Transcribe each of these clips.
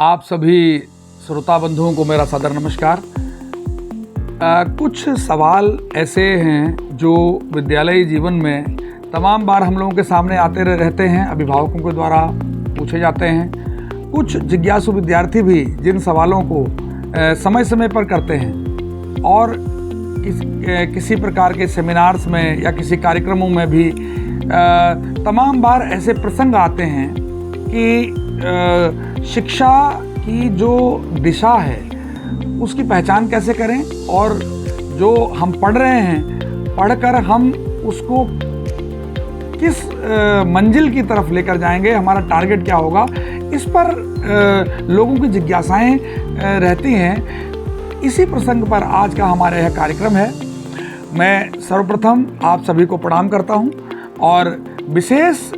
आप सभी श्रोता बंधुओं को मेरा सादर नमस्कार। कुछ सवाल ऐसे हैं जो विद्यालयी जीवन में तमाम बार हम लोगों के सामने आते रहते हैं, अभिभावकों के द्वारा पूछे जाते हैं। कुछ जिज्ञासु विद्यार्थी भी जिन सवालों को समय समय पर करते हैं और किसी प्रकार के सेमिनार्स में या किसी कार्यक्रमों में भी तमाम बार ऐसे प्रसंग आते हैं कि शिक्षा की जो दिशा है उसकी पहचान कैसे करें और जो हम पढ़ रहे हैं, पढ़कर हम उसको किस मंजिल की तरफ लेकर जाएंगे, हमारा टारगेट क्या होगा, इस पर लोगों की जिज्ञासाएं रहती हैं। इसी प्रसंग पर आज का हमारा यह कार्यक्रम है। मैं सर्वप्रथम आप सभी को प्रणाम करता हूं और विशेष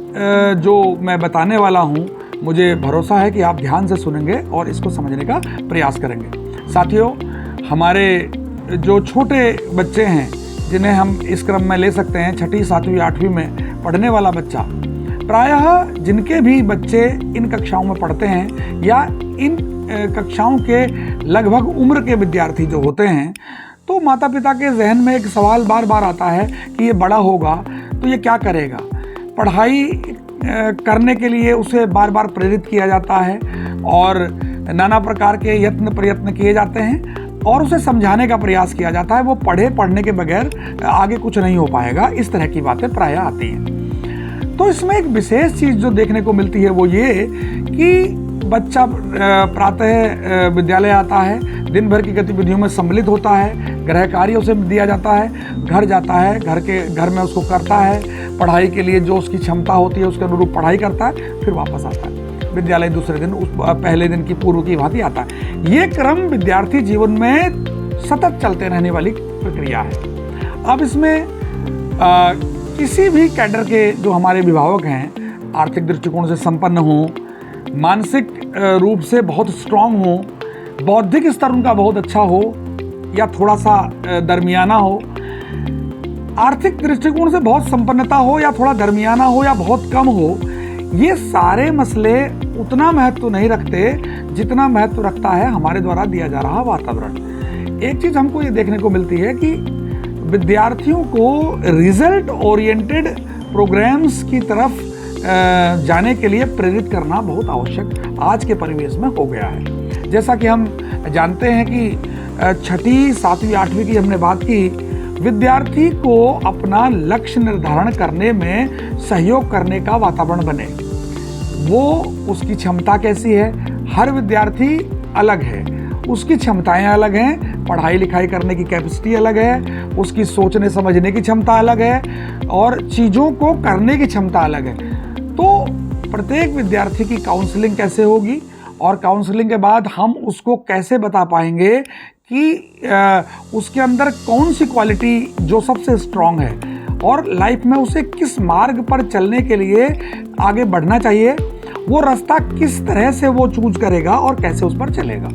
जो मैं बताने वाला हूं, मुझे भरोसा है कि आप ध्यान से सुनेंगे और इसको समझने का प्रयास करेंगे। साथियों, हमारे जो छोटे बच्चे हैं जिन्हें हम इस क्रम में ले सकते हैं, 6वीं 7वीं 8वीं में पढ़ने वाला बच्चा, प्रायः जिनके भी बच्चे इन कक्षाओं में पढ़ते हैं या इन कक्षाओं के लगभग उम्र के विद्यार्थी जो होते हैं, तो माता पिता के जहन में एक सवाल बार बार आता है कि ये बड़ा होगा तो ये क्या करेगा। पढ़ाई करने के लिए उसे बार बार प्रेरित किया जाता है और नाना प्रकार के यत्न प्रयत्न किए जाते हैं और उसे समझाने का प्रयास किया जाता है। वो पढ़ने के बगैर आगे कुछ नहीं हो पाएगा, इस तरह की बातें प्रायः आती हैं। तो इसमें एक विशेष चीज़ जो देखने को मिलती है वो ये कि बच्चा प्रातः विद्यालय आता है, दिन भर की गतिविधियों में सम्मिलित होता है, गृह कार्य उसे दिया जाता है, घर जाता है, घर में उसको करता है, पढ़ाई के लिए जो उसकी क्षमता होती है उसके अनुरूप पढ़ाई करता है, फिर वापस आता है विद्यालय। दूसरे दिन उस पहले दिन की पूर्व की भांति आता है। ये क्रम विद्यार्थी जीवन में सतत चलते रहने वाली प्रक्रिया है। अब इसमें किसी भी कैडर के जो हमारे अभिभावक हैं, आर्थिक दृष्टिकोण से संपन्न हों, मानसिक रूप से बहुत स्ट्रांग हो, बौद्धिक स्तर उनका बहुत अच्छा हो या थोड़ा सा दरमियाना हो, आर्थिक दृष्टिकोण से बहुत संपन्नता हो या थोड़ा दरमियाना हो या बहुत कम हो, ये सारे मसले उतना महत्व नहीं रखते जितना महत्व रखता है हमारे द्वारा दिया जा रहा वातावरण। एक चीज़ हमको ये देखने को मिलती है कि विद्यार्थियों को रिजल्ट ओरिएंटेड प्रोग्राम्स की तरफ जाने के लिए प्रेरित करना बहुत आवश्यक आज के परिवेश में हो गया है। जैसा कि हम जानते हैं कि 6वीं 7वीं 8वीं की हमने बात की, विद्यार्थी को अपना लक्ष्य निर्धारण करने में सहयोग करने का वातावरण बने। वो उसकी क्षमता कैसी है, हर विद्यार्थी अलग है, उसकी क्षमताएं अलग हैं, पढ़ाई लिखाई करने की कैपेसिटी अलग है, उसकी सोचने समझने की क्षमता अलग है और चीज़ों को करने की क्षमता अलग है। तो प्रत्येक विद्यार्थी की काउंसलिंग कैसे होगी और काउंसलिंग के बाद हम उसको कैसे बता पाएंगे कि उसके अंदर कौन सी क्वालिटी जो सबसे स्ट्रांग है और लाइफ में उसे किस मार्ग पर चलने के लिए आगे बढ़ना चाहिए, वो रास्ता किस तरह से वो चूज करेगा और कैसे उस पर चलेगा,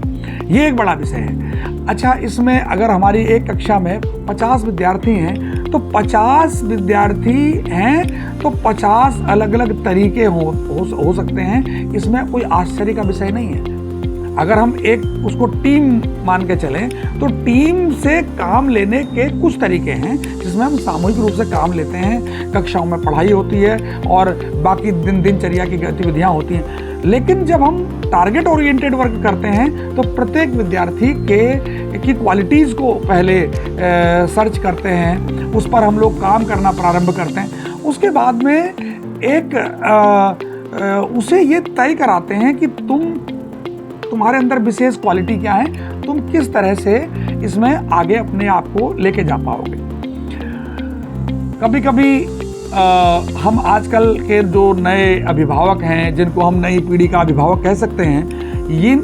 ये एक बड़ा विषय है। अच्छा, इसमें अगर हमारी एक कक्षा में 50 विद्यार्थी हैं तो 50 विद्यार्थी हैं तो 50 अलग अलग तरीके हो सकते हैं। इसमें कोई आश्चर्य का विषय नहीं है। अगर हम एक उसको टीम मान के चलें तो टीम से काम लेने के कुछ तरीके हैं जिसमें हम सामूहिक रूप से काम लेते हैं, कक्षाओं में पढ़ाई होती है और बाकी दिनचर्या की गतिविधियां होती हैं। लेकिन जब हम टारगेट ओरिएंटेड वर्क करते हैं तो प्रत्येक विद्यार्थी की क्वालिटीज़ को पहले सर्च करते हैं, उस पर हम लोग काम करना प्रारंभ करते हैं। उसके बाद में एक उसे ये तय कराते हैं कि तुम्हारे अंदर विशेष क्वालिटी क्या है, तुम किस तरह से इसमें आगे अपने आप को लेके जा पाओगे। कभी कभी हम आजकल के जो नए अभिभावक हैं, जिनको हम नई पीढ़ी का अभिभावक कह सकते हैं,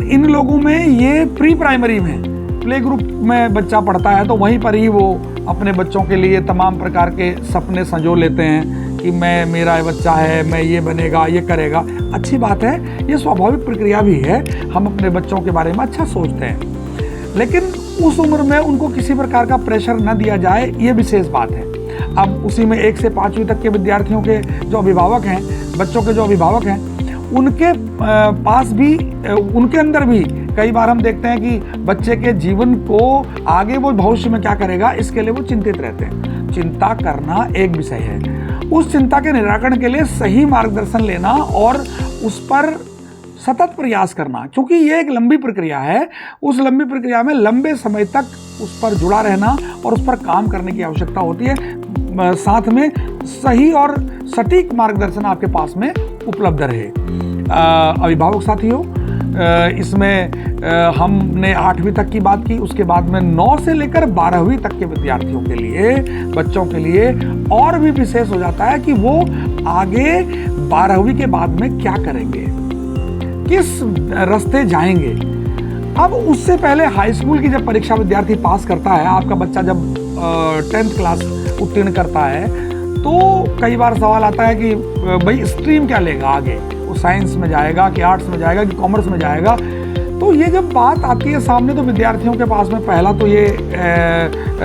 इन लोगों में ये प्री प्राइमरी में प्ले ग्रुप में बच्चा पढ़ता है तो वहीं पर ही वो अपने बच्चों के लिए तमाम प्रकार के सपने संजो लेते हैं कि मेरा बच्चा है, मैं ये बनेगा, ये करेगा। अच्छी बात है, ये स्वाभाविक प्रक्रिया भी है, हम अपने बच्चों के बारे में अच्छा सोचते हैं, लेकिन उस उम्र में उनको किसी प्रकार का प्रेशर न दिया जाए, ये विशेष बात है। अब उसी में 1 से 5वीं तक के विद्यार्थियों के जो अभिभावक हैं, बच्चों के जो अभिभावक हैं, उनके पास भी, उनके अंदर भी कई बार हम देखते हैं कि बच्चे के जीवन को आगे वो भविष्य में क्या करेगा, इसके लिए वो चिंतित रहते हैं। चिंता करना एक विषय है, उस चिंता के निराकरण के लिए सही मार्गदर्शन लेना और उस पर सतत प्रयास करना, क्योंकि ये एक लंबी प्रक्रिया है। उस लंबी प्रक्रिया में लंबे समय तक उस पर जुड़ा रहना और उस पर काम करने की आवश्यकता होती है। साथ में सही और सटीक मार्गदर्शन आपके पास में उपलब्ध रहे। अभिभावक साथियों, इसमें हमने 8वीं तक की बात की, उसके बाद में 9 से लेकर 12वीं तक के विद्यार्थियों के लिए, बच्चों के लिए और भी विशेष हो जाता है कि वो आगे 12वीं के बाद में क्या करेंगे, किस रास्ते जाएंगे। अब उससे पहले हाई स्कूल की जब परीक्षा विद्यार्थी पास करता है, आपका बच्चा जब 10th क्लास उत्तीर्ण करता है, तो कई बार सवाल आता है कि भाई स्ट्रीम क्या लेगा आगे, वो साइंस में जाएगा कि आर्ट्स में जाएगा कि कॉमर्स में जाएगा। तो ये जब बात आती है सामने, तो विद्यार्थियों के पास में पहला तो ये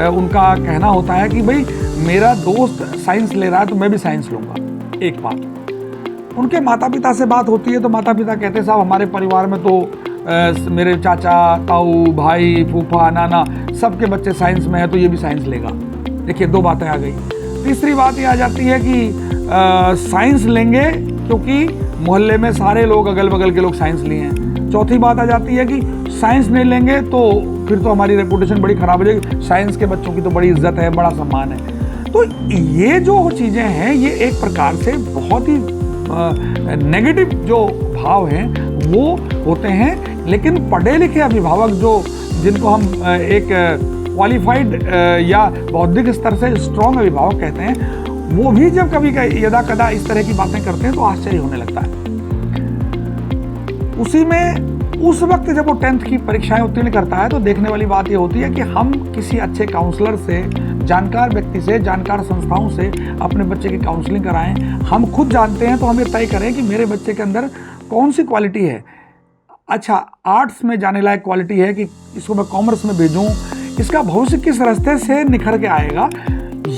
उनका कहना होता है कि भाई मेरा दोस्त साइंस ले रहा है तो मैं भी साइंस लूँगा। एक बात उनके माता पिता से बात होती है, तो माता पिता कहते हैं साहब हमारे परिवार में तो मेरे चाचा, ताऊ, भाई, फूफा, नाना सबके बच्चे साइंस में है तो ये भी साइंस लेगा। देखिए 2 बातें आ गई। तीसरी बात ये आ जाती है कि साइंस लेंगे क्योंकि मोहल्ले में सारे लोग, अगल बगल के लोग साइंस लिए हैं। चौथी बात आ जाती है कि साइंस नहीं लेंगे तो फिर तो हमारी रेपुटेशन बड़ी खराब हो जाएगी, साइंस के बच्चों की तो बड़ी इज्जत है, बड़ा सम्मान है। तो ये जो चीज़ें हैं, ये एक प्रकार से बहुत ही नेगेटिव जो भाव हैं वो होते हैं। लेकिन पढ़े लिखे अभिभावक जिनको हम एक क्वालिफाइड या बौद्धिक स्तर से स्ट्रॉन्ग अभिभावक कहते हैं, वो भी जब कभी यदा कदा इस तरह की बातें करते हैं तो आश्चर्य होने लगता है। उसी में उस वक्त जब वो 10th की परीक्षाएं उत्तीर्ण करता है, तो देखने वाली बात ये होती है कि हम किसी अच्छे काउंसलर से, जानकार व्यक्ति से, जानकार संस्थाओं से अपने बच्चे की काउंसलिंग कराएं। हम खुद जानते हैं तो हम ये तय करें कि मेरे बच्चे के अंदर कौन सी क्वालिटी है। अच्छा, आर्ट्स में जाने लायक क्वालिटी है कि इसको मैं कॉमर्स में भेजूं, इसका भविष्य किस रास्ते से निखर के आएगा,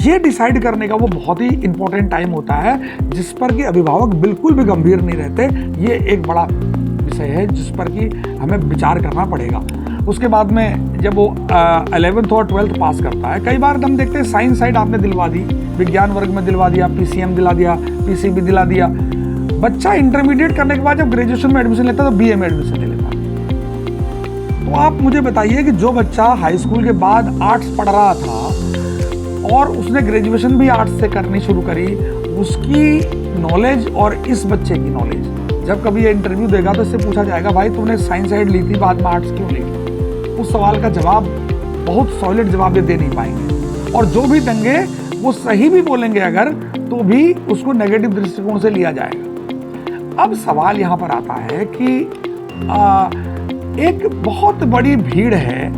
ये डिसाइड करने का वो बहुत ही इंपॉर्टेंट टाइम होता है, जिस पर कि अभिभावक बिल्कुल भी गंभीर नहीं रहते। ये एक बड़ा विषय है जिस पर कि हमें विचार करना पड़ेगा। उसके बाद में जब वो 11th और 12th पास करता है, कई बार हम देखते हैं साइंस साइड आपने दिलवा दी, विज्ञान वर्ग में दिलवा दिया, PCM दिला दिया, PCB दिला दिया। बच्चा इंटरमीडिएट करने के बाद जब ग्रेजुएशन में एडमिशन लेता है तो BA में एडमिशन ले लेता है। तो आप मुझे बताइए कि जो बच्चा हाई स्कूल के बाद आर्ट्स पढ़ रहा था और उसने ग्रेजुएशन भी आर्ट्स से करनी शुरू करी, उसकी नॉलेज और इस बच्चे की नॉलेज, जब कभी ये इंटरव्यू देगा तो इससे पूछा जाएगा भाई तुमने साइंस साइड ली थी, बाद में आर्ट्स क्यों ली? उस सवाल का जवाब, बहुत सॉलिड जवाब ये दे नहीं पाएंगे। और जो भी देंगे वो सही भी बोलेंगे अगर, तो भी उसको नेगेटिव दृष्टिकोण से लिया जाएगा। अब सवाल यहाँ पर आता है कि एक बहुत बड़ी भीड़ है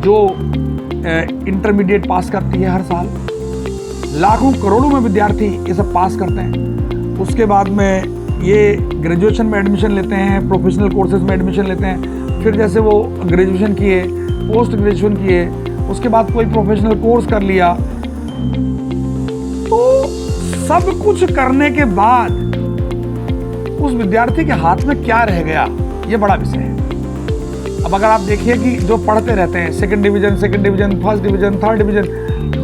जो इंटरमीडिएट पास करती है हर साल, लाखों करोड़ों में विद्यार्थी ये सब पास करते हैं। उसके बाद में ये ग्रेजुएशन में एडमिशन लेते हैं, प्रोफेशनल कोर्सेज में एडमिशन लेते हैं, फिर जैसे वो ग्रेजुएशन किए, पोस्ट ग्रेजुएशन किए, उसके बाद कोई प्रोफेशनल कोर्स कर लिया, तो सब कुछ करने के बाद उस विद्यार्थी के हाथ में क्या रह गया, ये बड़ा विषय है। अब अगर आप देखिए कि जो पढ़ते रहते हैं, 2nd division, 1st division, 3rd division,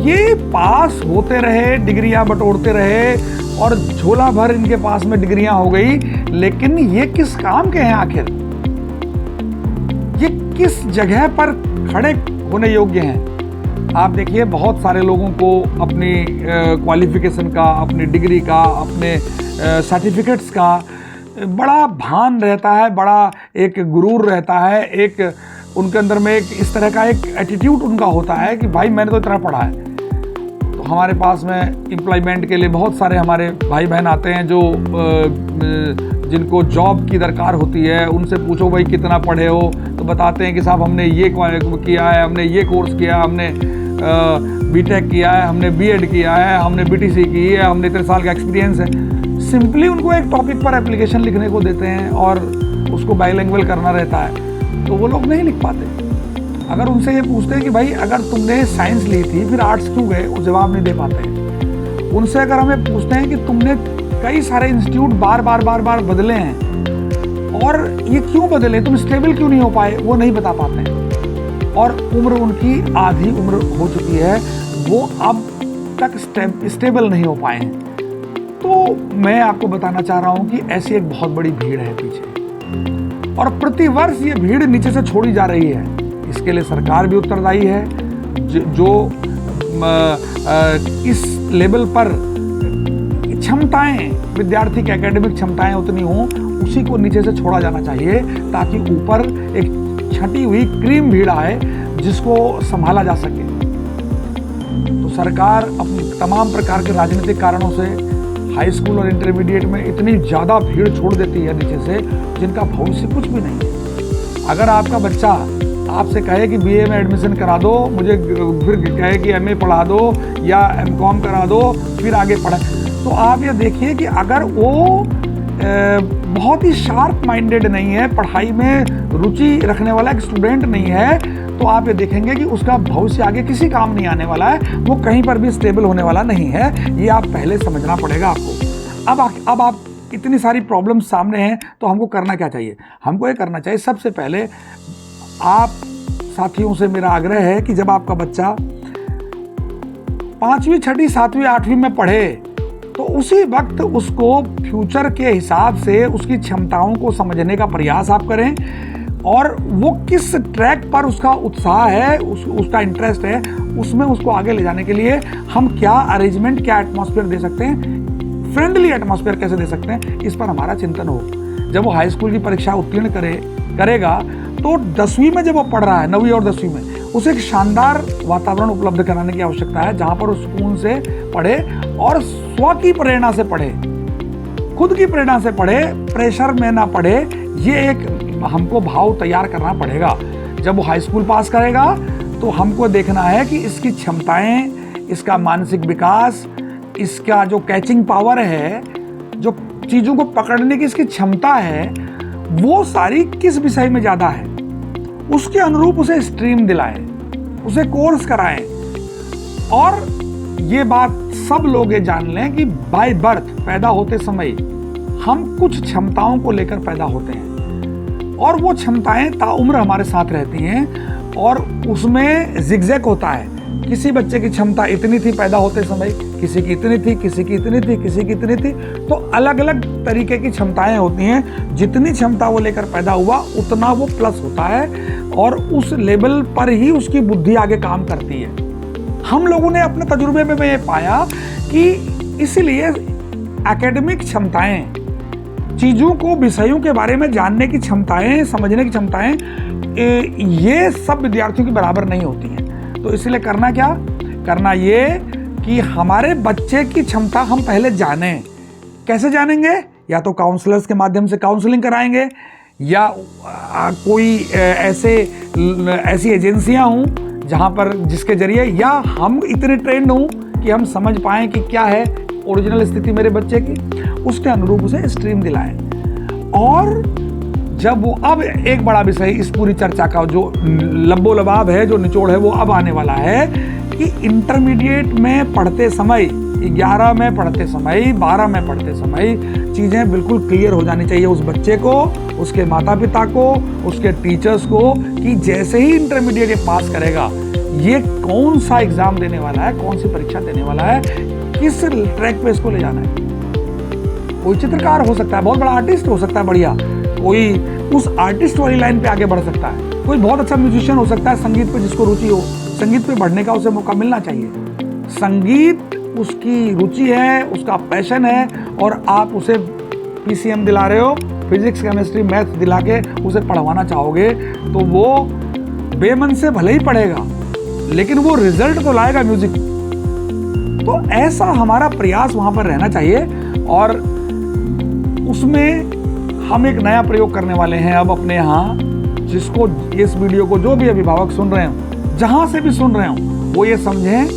ये पास होते रहे, डिग्रियां बटोरते रहे और झोला भर इनके पास में डिग्रियां हो गई, लेकिन ये किस काम के हैं आखिर? ये किस जगह पर खड़े होने योग्य हैं? आप देखिए बहुत सारे लोगों को अपनी क्वालिफिकेशन का, अपनी डिग्री का, अपने सर्टिफिकेट्स का बड़ा भान रहता है, बड़ा एक गुरूर रहता है, एक उनके अंदर में एक इस तरह का एक एटीट्यूड उनका होता है कि भाई मैंने तो इतना पढ़ा है। तो हमारे पास में एम्प्लॉयमेंट के लिए बहुत सारे हमारे भाई बहन आते हैं जो जिनको जॉब की दरकार होती है, उनसे पूछो भाई कितना पढ़े हो, तो बताते हैं कि साहब हमने ये किया है, हमने ये कोर्स किया, हमने बीटेक किया है, हमने बीएड किया है, हमने बीटीसी की है, हमने इतने साल का एक्सपीरियंस है। सिंपली उनको एक टॉपिक पर एप्लीकेशन लिखने को देते हैं और उसको बाइलिंगुअल करना रहता है, तो वो लोग नहीं लिख पाते। अगर उनसे ये पूछते हैं कि भाई अगर तुमने साइंस ली थी फिर आर्ट्स क्यों गए, वो जवाब नहीं दे पाते। उनसे अगर हमें पूछते हैं कि तुमने कई सारे इंस्टीट्यूट बार बार बदले हैं और ये क्यों बदले, तुम स्टेबल क्यों नहीं हो पाए, वो नहीं बता पाते हैं। और उम्र उनकी आधी उम्र हो चुकी है, वो अब तक स्टेबल नहीं हो पाए हैं। तो मैं आपको बताना चाह रहा हूं कि ऐसी एक बहुत बड़ी भीड़ है पीछे, और प्रतिवर्ष ये भीड़ नीचे से छोड़ी जा रही है। इसके लिए सरकार भी उत्तरदायी है। जो इस लेवल पर क्षमताएं, विद्यार्थी की एकेडमिक क्षमताएं उतनी हों, उसी को नीचे से छोड़ा जाना चाहिए, ताकि ऊपर एक छटी हुई क्रीम भीड़ आए जिसको संभाला जा सके। तो सरकार अपने तमाम प्रकार के राजनीतिक कारणों से हाई स्कूल और इंटरमीडिएट में इतनी ज़्यादा भीड़ छोड़ देती है नीचे से, जिनका भविष्य कुछ भी नहीं है। अगर आपका बच्चा आपसे कहे कि बीए में एडमिशन करा दो, मुझे फिर कहे कि एमए पढ़ा दो या एमकॉम करा दो, फिर आगे पढ़े, तो आप ये देखिए कि अगर वो बहुत ही शार्प माइंडेड नहीं है, पढ़ाई में रुचि रखने वाला एक स्टूडेंट नहीं है, तो आप ये देखेंगे कि उसका भविष्य आगे किसी काम नहीं आने वाला है, वो कहीं पर भी स्टेबल होने वाला नहीं है। ये आप पहले समझना पड़ेगा आपको। अब आप इतनी सारी प्रॉब्लम्स सामने हैं, तो हमको करना क्या चाहिए? हमको ये करना चाहिए, सबसे पहले आप साथियों से मेरा आग्रह है कि जब आपका बच्चा 5वीं, 6वीं, 7वीं, 8वीं में पढ़े, तो उसी वक्त उसको फ्यूचर के हिसाब से उसकी क्षमताओं को समझने का प्रयास आप करें, और वो किस ट्रैक पर उसका उत्साह है, उसका इंटरेस्ट है, उसमें उसको आगे ले जाने के लिए हम क्या अरेंजमेंट, क्या एटमॉस्फेयर दे सकते हैं, फ्रेंडली एटमॉस्फेयर कैसे दे सकते हैं, इस पर हमारा चिंतन हो। जब वो हाई स्कूल की परीक्षा उत्तीर्ण करेगा, तो 10वीं में जब वो पढ़ रहा है, 9वीं और 10वीं में, उसे एक शानदार वातावरण उपलब्ध कराने की आवश्यकता है, जहां पर वो सुकून से पढ़े और स्व की प्रेरणा से पढ़े, खुद की प्रेरणा से पढ़े, प्रेशर में ना पढ़े। ये एक हमको भाव तैयार करना पड़ेगा। जब वो हाई स्कूल पास करेगा, तो हमको देखना है कि इसकी क्षमताएं, इसका मानसिक विकास, इसका जो कैचिंग पावर है, जो चीज़ों को पकड़ने की इसकी क्षमता है, वो सारी किस विषय में ज़्यादा है, उसके अनुरूप उसे स्ट्रीम दिलाएं, उसे कोर्स कराएं। और ये बात सब लोग ये जान लें कि बाय बर्थ, पैदा होते समय हम कुछ क्षमताओं को लेकर पैदा होते हैं, और वो क्षमताएं ताउम्र हमारे साथ रहती हैं, और उसमें जिगजैग होता है। किसी बच्चे की क्षमता इतनी थी पैदा होते समय, किसी की इतनी थी, किसी की इतनी थी, किसी की इतनी थी, तो अलग अलग तरीके की क्षमताएं होती हैं। जितनी क्षमता वो लेकर पैदा हुआ, उतना वो प्लस होता है, और उस लेवल पर ही उसकी बुद्धि आगे काम करती है। हम लोगों ने अपने तजुर्बे में ये पाया कि इसलिए एकेडमिक क्षमताएं, चीज़ों को, विषयों के बारे में जानने की क्षमताएं, समझने की क्षमताएं, ये सब विद्यार्थियों की बराबर नहीं होती हैं। तो इसलिए करना क्या? करना ये कि हमारे बच्चे की क्षमता हम पहले जानें। कैसे जानेंगे? या तो काउंसलर्स के माध्यम से काउंसलिंग कराएंगे, या कोई ऐसी एजेंसियां हों जहां पर, जिसके जरिए, या हम इतने ट्रेंड हों कि हम समझ पाएं कि क्या है ओरिजिनल स्थिति मेरे बच्चे की, उसके अनुरूप उसे स्ट्रीम दिलाएं। और जब वो, अब एक बड़ा विषय इस पूरी चर्चा का जो लब्बो लबाब है, जो निचोड़ है, वो अब आने वाला है कि इंटरमीडिएट में पढ़ते समय, 11 में पढ़ते समय, 12 में पढ़ते समय चीज़ें बिल्कुल क्लियर हो जानी चाहिए उस बच्चे को, उसके माता पिता को, उसके टीचर्स को, कि जैसे ही इंटरमीडिएट पास करेगा, ये कौन सा एग्जाम देने वाला है, कौन सी परीक्षा देने वाला है, किस ट्रैक पे इसको ले जाना है। कोई चित्रकार हो सकता है, बहुत बड़ा आर्टिस्ट हो सकता है, बढ़िया, कोई उस आर्टिस्ट वाली लाइन पे आगे बढ़ सकता है, कोई बहुत अच्छा म्यूजिशियन हो सकता है, संगीत पे जिसको रुचि हो, संगीत पे बढ़ने का उसे मौका मिलना चाहिए। संगीत उसकी रुचि है, उसका पैशन है, और आप उसे पीसीएम दिला रहे हो, फिजिक्स, केमिस्ट्री, मैथ्स दिला के उसे पढ़वाना चाहोगे, तो वो बेमन से भले ही पढ़ेगा, लेकिन वो रिजल्ट तो लाएगा म्यूजिक। तो ऐसा हमारा प्रयास वहां पर रहना चाहिए, और उसमें हम एक नया प्रयोग करने वाले हैं अब अपने यहाँ, जिसको, इस वीडियो को जो भी अभिभावक सुन रहे हो, जहाँ से भी सुन रहे हो, वो ये समझें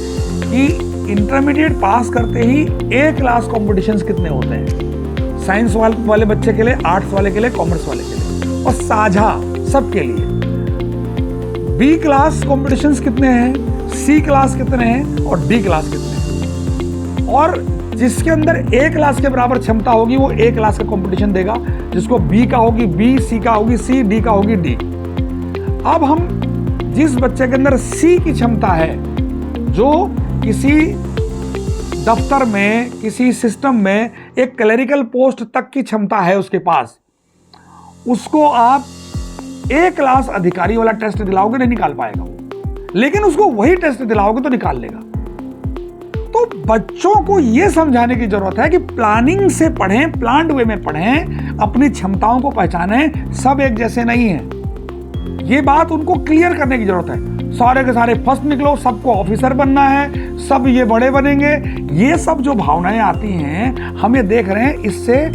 कि इंटरमीडिएट पास करते ही ए क्लास कॉम्पिटिशन्स कितने होते हैं, साइंस वाले बच्चे के लिए, आर्ट्स वाले के लिए, कॉमर्स वाले के लिए, और साझा सबके लिए। बी क्लास कॉम्पिटिशन्स कितने हैं, सी क्लास कितने हैं, और डी क्लास कितने हैं। और जिसके अंदर A क्लास के बराबर क्षमता होगी वो A क्लास का कंपटीशन देगा, जिसको B का होगी B, C का होगी C, D का होगी D। अब हम जिस बच्चे के अंदर C की क्षमता है, जो किसी दफ्तर में, किसी सिस्टम में एक क्लरिकल पोस्ट तक की क्षमता है उसके पास, उसको आप A क्लास अधिकारी वाला टेस्ट दिलाओगे नहीं निकाल पाएगा वो, लेकिन उसको वही टेस्ट दिलाओगे तो निकाल लेगा। तो बच्चों को यह समझाने की जरूरत है कि प्लानिंग से पढ़ें, प्लान्ड वे में पढ़ें, अपनी क्षमताओं को पहचानें, सब एक जैसे नहीं है। ये बात उनको क्लियर करने की जरूरत है। सारे के सारे फर्स्ट निकलो, सबको ऑफिसर बनना है, सब ये बड़े बनेंगे, ये सब जो भावनाएं आती हैं हम ये देख रहे हैं, इससे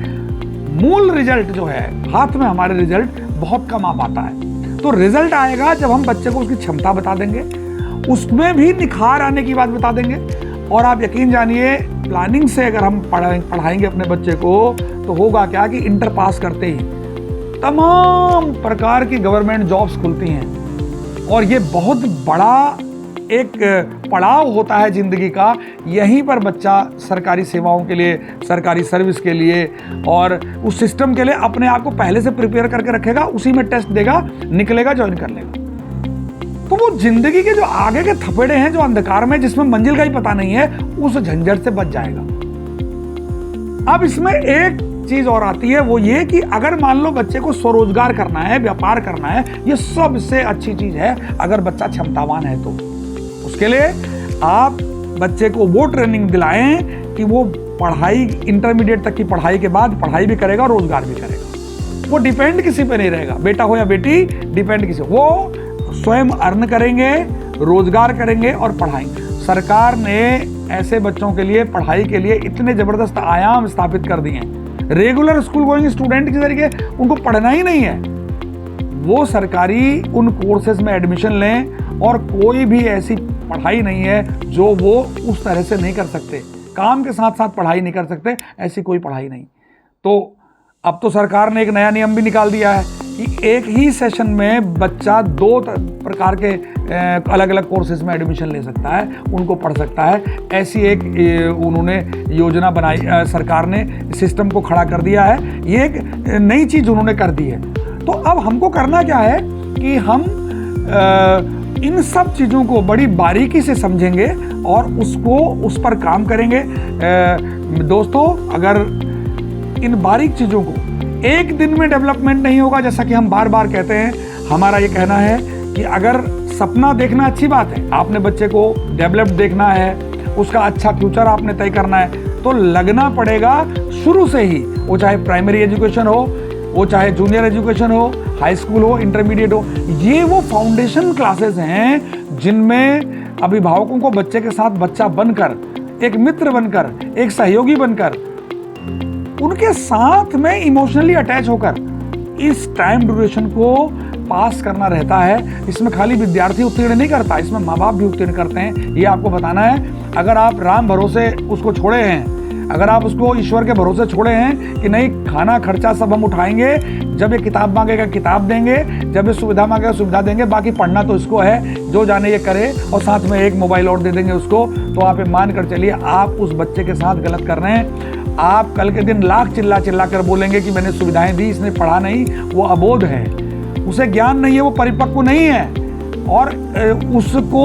मूल रिजल्ट जो है, हाथ में हमारे रिजल्ट बहुत कम आ पाता है। तो रिजल्ट आएगा जब हम बच्चे को उसकी क्षमता बता देंगे, उसमें भी निखार आने की बात बता देंगे। और आप यकीन जानिए, प्लानिंग से अगर हम पढ़ाएंगे अपने बच्चे को तो होगा क्या कि इंटर पास करते ही तमाम प्रकार की गवर्नमेंट जॉब्स खुलती हैं। और ये बहुत बड़ा एक पड़ाव होता है जिंदगी का। यहीं पर बच्चा सरकारी सेवाओं के लिए, सरकारी सर्विस के लिए और उस सिस्टम के लिए अपने आप को पहले से प्रिपेयर करके रखेगा, उसी में टेस्ट देगा, निकलेगा, ज्वाइन कर लेगा। तो वो जिंदगी के जो आगे के थपेड़े हैं, जो अंधकार में, जिसमें मंजिल का ही पता नहीं है, उस झंझट से बच जाएगा। अब इसमें एक चीज और आती है, वो ये कि अगर मान लो बच्चे को स्वरोजगार करना है, व्यापार करना है, ये सबसे अच्छी चीज है अगर बच्चा क्षमतावान है तो। उसके लिए आप बच्चे को वो ट्रेनिंग दिलाएं कि वो पढ़ाई, इंटरमीडिएट तक की पढ़ाई के बाद पढ़ाई भी करेगा, रोजगार भी करेगा। वो डिपेंड किसी पे नहीं रहेगा, बेटा हो या बेटी, डिपेंड किसी, वो स्वयं अर्न करेंगे, रोजगार करेंगे और पढ़ाएंगे। सरकार ने ऐसे बच्चों के लिए, पढ़ाई के लिए इतने जबरदस्त आयाम स्थापित कर दिए हैं। रेगुलर स्कूल गोइंग स्टूडेंट के जरिए उनको पढ़ना ही नहीं है, वो सरकारी उन कोर्सेज में एडमिशन लें, और कोई भी ऐसी पढ़ाई नहीं है जो वो उस तरह से नहीं कर सकते, काम के साथ साथ पढ़ाई नहीं कर सकते, ऐसी कोई पढ़ाई नहीं। तो अब तो सरकार ने एक नया नियम भी निकाल दिया है कि एक ही सेशन में बच्चा 2 प्रकार के अलग अलग कोर्सेज में एडमिशन ले सकता है, उनको पढ़ सकता है। ऐसी एक उन्होंने योजना बनाई, सरकार ने सिस्टम को खड़ा कर दिया है। ये एक नई चीज़ उन्होंने कर दी है। तो अब हमको करना क्या है कि हम इन सब चीज़ों को बड़ी बारीकी से समझेंगे और उस पर काम करेंगे। दोस्तों, अगर इन बारीक चीज़ों को एक दिन में डेवलपमेंट नहीं होगा, जैसा कि हम बार बार कहते हैं, हमारा ये कहना है कि अगर सपना देखना अच्छी बात है, आपने बच्चे को डेवलप देखना है, उसका अच्छा फ्यूचर आपने तय करना है, तो लगना पड़ेगा शुरू से ही। वो चाहे प्राइमरी एजुकेशन हो, वो चाहे जूनियर एजुकेशन हो, हाई स्कूल हो, इंटरमीडिएट हो, ये वो फाउंडेशन क्लासेस हैं जिनमें अभिभावकों को बच्चे के साथ बच्चा बनकर, एक मित्र बनकर, एक सहयोगी बनकर, उनके साथ में इमोशनली अटैच होकर इस टाइम ड्यूरेशन को पास करना रहता है। इसमें खाली विद्यार्थी उत्तीर्ण नहीं करता, इसमें माँ बाप भी उत्तीर्ण करते हैं। ये आपको बताना है। अगर आप राम भरोसे उसको छोड़े हैं, अगर आप उसको ईश्वर के भरोसे छोड़े हैं कि नहीं, खाना खर्चा सब हम उठाएंगे, जब ये किताब मांगेगा किताब देंगे, जब ये सुविधा मांगेगा सुविधा देंगे, बाकी पढ़ना तो इसको है, जो जाने ये करे, और साथ में एक मोबाइल और दे देंगे उसको, तो आप ये मान कर चलिए आप उस बच्चे के साथ गलत कर रहे हैं। आप कल के दिन लाख चिल्ला चिल्ला कर बोलेंगे कि मैंने सुविधाएं दी, इसने पढ़ा नहीं, वो अबोध है, उसे ज्ञान नहीं है, वो परिपक्व नहीं है, और उसको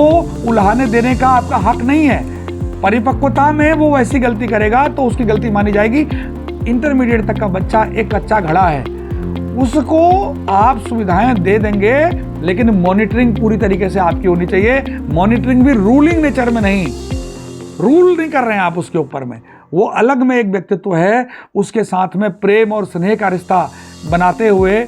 उल्हाने देने का आपका हक नहीं है। परिपक्वता में वो वैसी गलती करेगा तो उसकी गलती मानी जाएगी। इंटरमीडिएट तक का बच्चा एक कच्चा घड़ा है, उसको आप सुविधाएं दे देंगे, लेकिन मॉनिटरिंग पूरी तरीके से आपकी होनी चाहिए। मॉनिटरिंग भी रूलिंग नेचर में नहीं, रूल नहीं कर रहे हैं आप उसके ऊपर में, वो अलग में एक व्यक्तित्व है, उसके साथ में प्रेम और स्नेह का रिश्ता बनाते हुए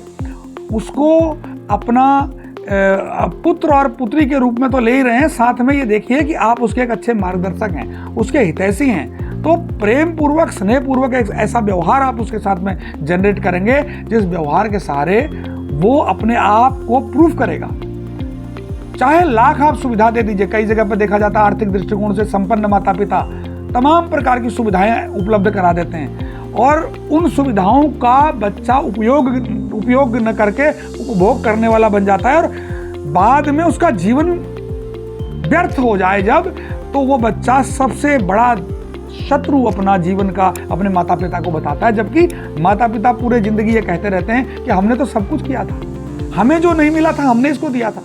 उसको अपना पुत्र और पुत्री के रूप में तो ले ही रहे हैं, साथ में ये देखिए कि आप उसके एक अच्छे मार्गदर्शक हैं, उसके हितैषी हैं। तो प्रेम पूर्वक, स्नेह पूर्वक एक ऐसा व्यवहार आप उसके साथ में जनरेट करेंगे जिस व्यवहार के सहारे वो अपने आप को प्रूफ करेगा। चाहे लाख आप सुविधा दे दीजिए, कई जगह पर देखा जाता है आर्थिक दृष्टिकोण से संपन्न माता पिता तमाम प्रकार की सुविधाएं उपलब्ध करा देते हैं, और उन सुविधाओं का बच्चा उपयोग न करके उपभोग करने वाला बन जाता है, और बाद में उसका जीवन व्यर्थ हो जाए जब, तो वो बच्चा सबसे बड़ा शत्रु अपना जीवन का अपने माता पिता को बताता है, जबकि माता पिता पूरे जिंदगी ये कहते रहते हैं कि हमने तो सब कुछ किया था, हमें जो नहीं मिला था हमने इसको दिया था,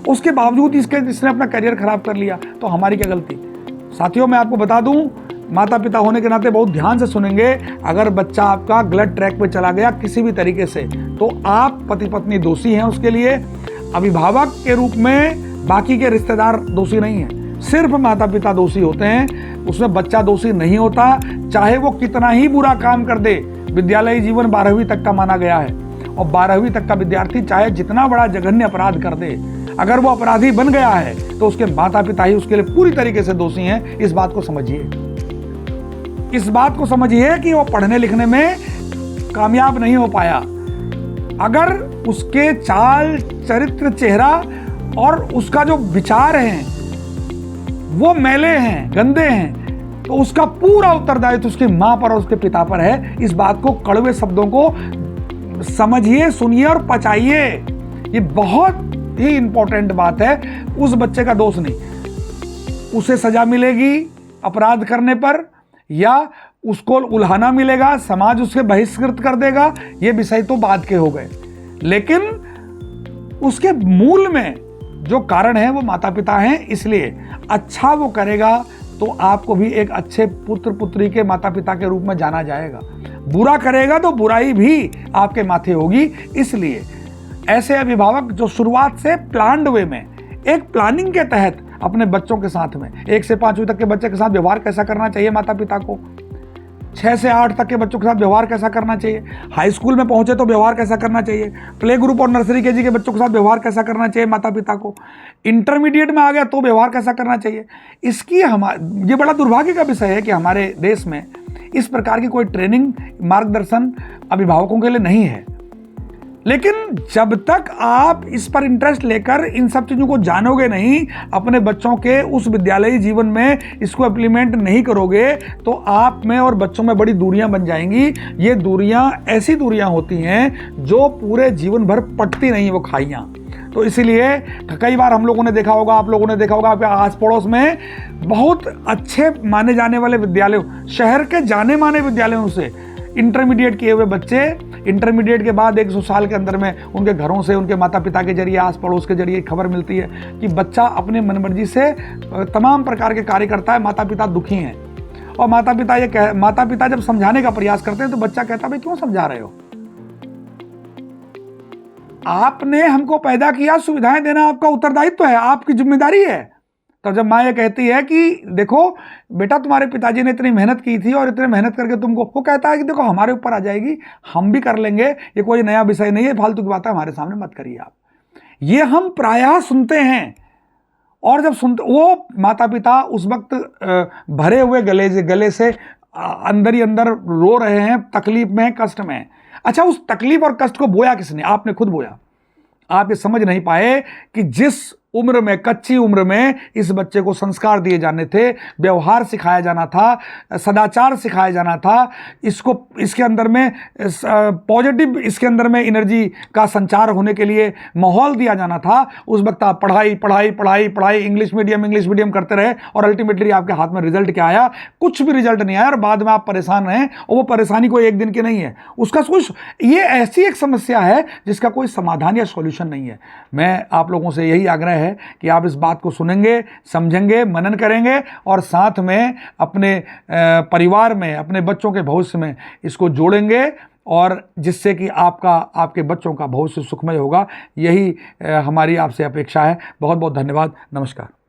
उसके बावजूद इसने अपना करियर खराब कर लिया, तो हमारी क्या गलती। साथियों, मैं आपको बता दूं, माता पिता होने के नाते बहुत ध्यान से सुनेंगे। अगर बच्चा आपका गलत ट्रैक पे चला गया किसी भी तरीके से, तो आप पति पत्नी दोषी हैं उसके लिए। अभिभावक के रूप में बाकी के रिश्तेदार दोषी नहीं हैं, सिर्फ माता पिता दोषी होते हैं, उसमें बच्चा दोषी नहीं होता। चाहे वो कितना ही बुरा काम कर दे, विद्यालयी जीवन 12वीं तक का माना गया है, और 12वीं तक का विद्यार्थी चाहे जितना बड़ा जघन्य अपराध कर दे, अगर वो अपराधी बन गया है तो उसके माता पिता ही उसके लिए पूरी तरीके से दोषी हैं। इस बात को समझिए, इस बात को समझिए कि वो पढ़ने लिखने में कामयाब नहीं हो पाया। अगर उसके चाल चरित्र चेहरा और उसका जो विचार हैं वो मैले हैं, गंदे हैं, तो उसका पूरा उत्तरदायित्व उसकी मां पर और उसके पिता पर है। इस बात को, कड़वे शब्दों को समझिए, सुनिए और पचाइए। ये बहुत ही इंपॉर्टेंट बात है। उस बच्चे का दोष नहीं, उसे सजा मिलेगी अपराध करने पर, या उसको उल्हाना मिलेगा, समाज उसके बहिष्कृत कर देगा, ये विषय तो बाद के हो गए, लेकिन उसके मूल में जो कारण है वो माता पिता हैं। इसलिए अच्छा वो करेगा तो आपको भी एक अच्छे पुत्र पुत्री के माता पिता के रूप में जाना जाएगा, बुरा करेगा तो बुराई भी आपके माथे होगी। इसलिए ऐसे अभिभावक जो शुरुआत से प्लान्ड वे में, एक प्लानिंग के तहत अपने बच्चों के साथ में 1 से 5वीं तक के बच्चे के साथ व्यवहार कैसा करना चाहिए माता पिता को, 6 से 8 तक के बच्चों के साथ व्यवहार कैसा करना चाहिए, हाई स्कूल में पहुंचे तो व्यवहार कैसा करना चाहिए, प्ले ग्रुप और नर्सरी केजी के बच्चों के साथ व्यवहार कैसा करना चाहिए माता पिता को, इंटरमीडिएट में आ गया तो व्यवहार कैसा करना चाहिए। इसकी ये बड़ा दुर्भाग्य का विषय है कि हमारे देश में इस प्रकार की कोई ट्रेनिंग, मार्गदर्शन अभिभावकों के लिए नहीं है। लेकिन जब तक आप इस पर इंटरेस्ट लेकर इन सब चीज़ों को जानोगे नहीं, अपने बच्चों के उस विद्यालयी जीवन में इसको इम्प्लीमेंट नहीं करोगे, तो आप में और बच्चों में बड़ी दूरियां बन जाएंगी। ये दूरियां ऐसी दूरियां होती हैं जो पूरे जीवन भर पटती नहीं, वो खाइयां। तो इसीलिए कई बार हम लोगों ने देखा होगा, आप लोगों ने देखा होगा, आपके आस पड़ोस में बहुत अच्छे माने जाने वाले विद्यालयों, शहर के जाने माने विद्यालयों से इंटरमीडिएट किए हुए बच्चे, इंटरमीडिएट के बाद 100 साल के अंदर में उनके घरों से, उनके माता पिता के जरिए, आस पड़ोस के जरिए खबर मिलती है कि बच्चा अपने मनमर्जी से तमाम प्रकार के कार्य करता है, माता पिता दुखी हैं। और माता पिता जब समझाने का प्रयास करते हैं तो बच्चा कहता है, भाई क्यों समझा रहे हो, आपने हमको पैदा किया, सुविधाएं देना आपका उत्तरदायित्व है, आपकी जिम्मेदारी है। तो जब माँ ये कहती है कि देखो बेटा, तुम्हारे पिताजी ने इतनी मेहनत की थी और इतनी मेहनत करके तुमको, वो कहता है कि देखो हमारे ऊपर आ जाएगी, हम भी कर लेंगे, ये कोई नया विषय नहीं है, फालतू की बातें हमारे सामने मत करिए आप। ये हम प्रायः सुनते हैं। और जब सुनते, वो माता पिता उस वक्त भरे हुए गले से अंदर ही अंदर रो रहे हैं, तकलीफ में, कष्ट में। अच्छा, उस तकलीफ और कष्ट को बोया किसने? आपने खुद बोया। आप ये समझ नहीं पाए कि जिस उम्र में, कच्ची उम्र में इस बच्चे को संस्कार दिए जाने थे, व्यवहार सिखाया जाना था, सदाचार सिखाया जाना था, इसके अंदर में पॉजिटिव, इसके अंदर में एनर्जी का संचार होने के लिए माहौल दिया जाना था, उस वक्त आप पढ़ाई पढ़ाई पढ़ाई पढ़ाई, इंग्लिश मीडियम करते रहे, और अल्टीमेटली आपके हाथ में रिजल्ट क्या आया? कुछ भी रिजल्ट नहीं आया, और बाद में आप परेशान रहे। और वो परेशानी कोई एक दिन की नहीं है, उसका कुछ, ये ऐसी एक समस्या है जिसका कोई समाधान या सॉल्यूशन नहीं है। मैं आप लोगों से यही आग्रह है कि आप इस बात को सुनेंगे, समझेंगे, मनन करेंगे, और साथ में अपने परिवार में, अपने बच्चों के भविष्य में इसको जोड़ेंगे, और जिससे कि आपके बच्चों का भविष्य सुखमय होगा। यही हमारी आपसे अपेक्षा है। बहुत बहुत धन्यवाद। नमस्कार।